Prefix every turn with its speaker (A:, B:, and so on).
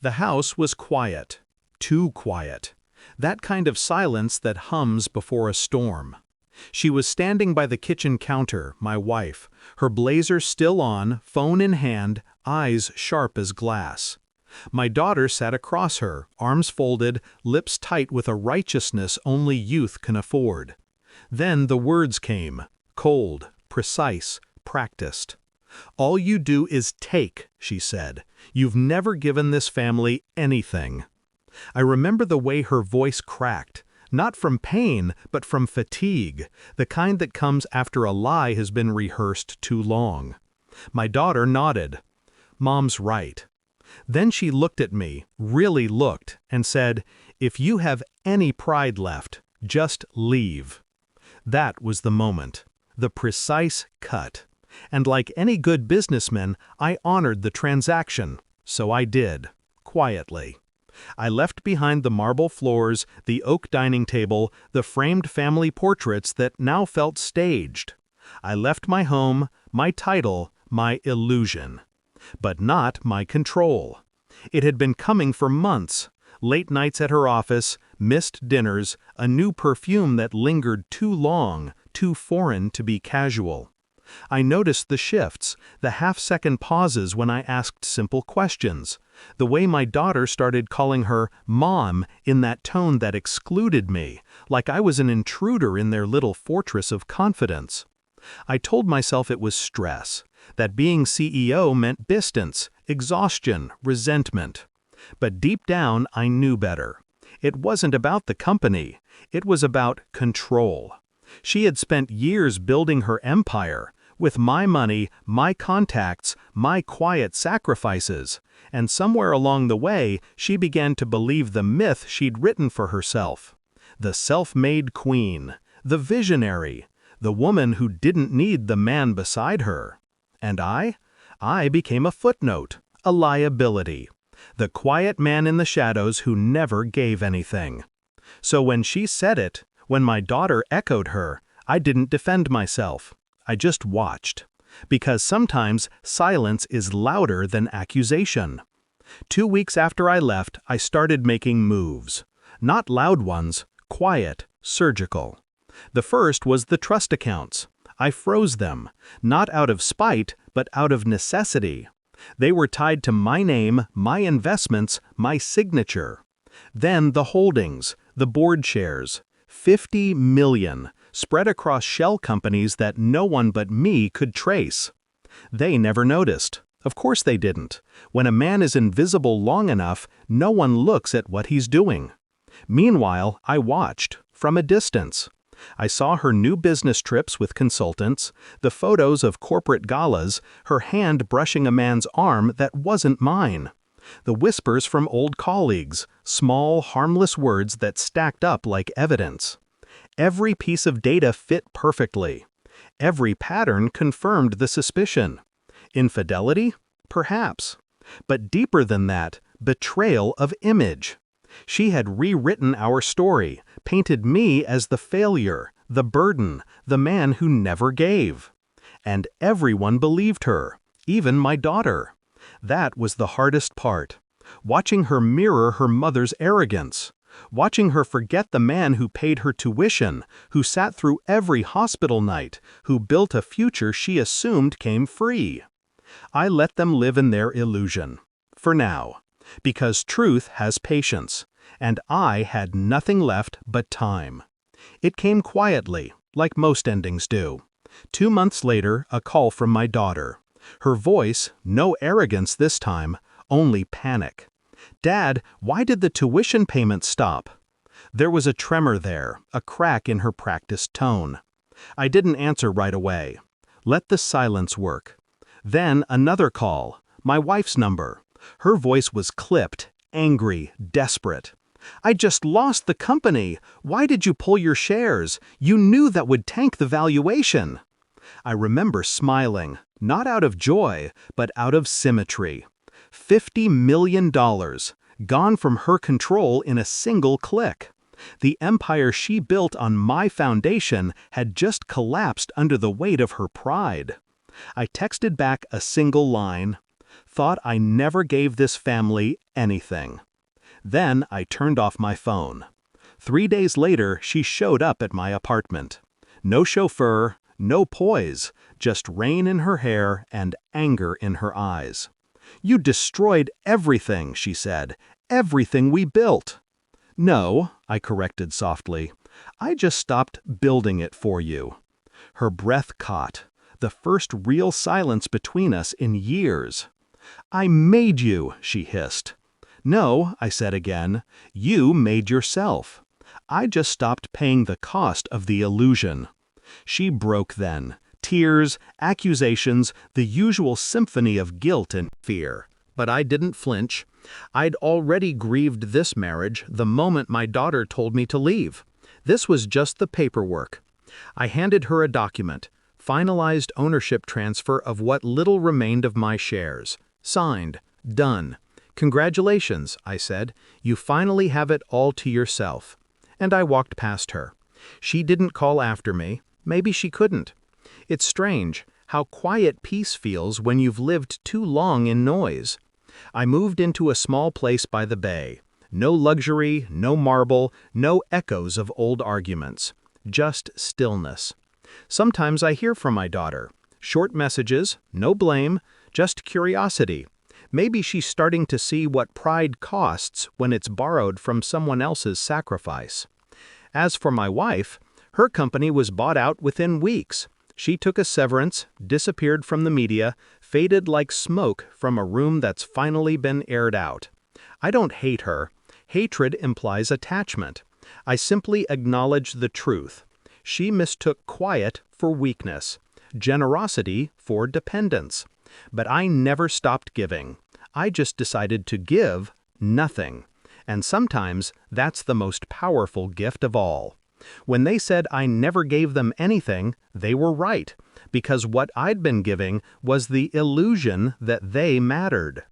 A: The house was quiet. Too quiet. That kind of silence that hums before a storm. She was standing by the kitchen counter, my wife, her blazer still on, phone in hand, eyes sharp as glass. My daughter sat across her, arms folded, lips tight with a righteousness only youth can afford. Then the words came, cold, precise, practiced. "All you do is take," she said. "You've never given this family anything." I remember the way her voice cracked, not from pain, but from fatigue, the kind that comes after a lie has been rehearsed too long. My daughter nodded. "Mom's right." Then she looked at me, really looked, and said, "If you have any pride left, just leave." That was the moment, the precise cut. And like any good businessman, I honored the transaction. So I did, quietly. I left behind the marble floors, the oak dining table, the framed family portraits that now felt staged. I left my home, my title, my illusion. But not my control. It had been coming for months. Late nights at her office, missed dinners, a new perfume that lingered too long, too foreign to be casual. I noticed the shifts, the half-second pauses when I asked simple questions, the way my daughter started calling her Mom in that tone that excluded me, like I was an intruder in their little fortress of confidence. I told myself it was stress, that being CEO meant distance, exhaustion, resentment. But deep down, I knew better. It wasn't about the company. It was about control. She had spent years building her empire, with my money, my contacts, my quiet sacrifices, and somewhere along the way, she began to believe the myth she'd written for herself. The self-made queen, the visionary, the woman who didn't need the man beside her. And I became a footnote, a liability, the quiet man in the shadows who never gave anything. So when she said it, when my daughter echoed her, I didn't defend myself. I just watched. Because sometimes silence is louder than accusation. 2 weeks after I left, I started making moves. Not loud ones, quiet, surgical. The first was the trust accounts. I froze them, not out of spite, but out of necessity. They were tied to my name, my investments, my signature. Then the holdings, the board shares. 50 million, spread across shell companies that no one but me could trace. They never noticed. Of course they didn't. When a man is invisible long enough, no one looks at what he's doing. Meanwhile, I watched, from a distance. I saw her new business trips with consultants, the photos of corporate galas, her hand brushing a man's arm that wasn't mine. The whispers from old colleagues, small, harmless words that stacked up like evidence. Every piece of data fit perfectly. Every pattern confirmed the suspicion. Infidelity? Perhaps. But deeper than that, betrayal of image. She had rewritten our story, painted me as the failure, the burden, the man who never gave. And everyone believed her, even my daughter. That was the hardest part. Watching her mirror her mother's arrogance. Watching her forget the man who paid her tuition, who sat through every hospital night, who built a future she assumed came free. I let them live in their illusion. For now. Because truth has patience, and I had nothing left but time. It came quietly, like most endings do. 2 months later, a call from my daughter. Her voice, no arrogance this time, only panic. "Dad, why did the tuition payment stop?" There was a tremor there, a crack in her practiced tone. I didn't answer right away. Let the silence work. Then another call, my wife's number. Her voice was clipped, angry, desperate. "I just lost the company. Why did you pull your shares? You knew that would tank the valuation." I remember smiling, not out of joy, but out of symmetry. $50 million, gone from her control in a single click. The empire she built on my foundation had just collapsed under the weight of her pride. I texted back a single line. thought I never gave this family anything. Then I turned off my phone. 3 days later, she showed up at my apartment. No chauffeur, no poise, just rain in her hair and anger in her eyes. "You destroyed everything," she said, "everything we built." "No," I corrected softly. "I just stopped building it for you." Her breath caught, the first real silence between us in years. "I made you," she hissed. "No," I said again, "you made yourself. I just stopped paying the cost of the illusion." She broke then. Tears, accusations, the usual symphony of guilt and fear. But I didn't flinch. I'd already grieved this marriage the moment my daughter told me to leave. This was just the paperwork. I handed her a document, finalized ownership transfer of what little remained of my shares. Signed. Done. "Congratulations," I said. "You finally have it all to yourself." And I walked past her. She didn't call after me. Maybe she couldn't. It's strange how quiet peace feels when you've lived too long in noise. I moved into a small place by the bay. No luxury, no marble, no echoes of old arguments. Just stillness. Sometimes I hear from my daughter. Short messages, no blame, just curiosity. Maybe she's starting to see what pride costs when it's borrowed from someone else's sacrifice. As for my wife, her company was bought out within weeks. She took a severance, disappeared from the media, faded like smoke from a room that's finally been aired out. I don't hate her. Hatred implies attachment. I simply acknowledge the truth. She mistook quiet for weakness, generosity for dependence. But I never stopped giving. I just decided to give nothing. And sometimes that's the most powerful gift of all. When they said I never gave them anything, they were right, because what I'd been giving was the illusion that they mattered.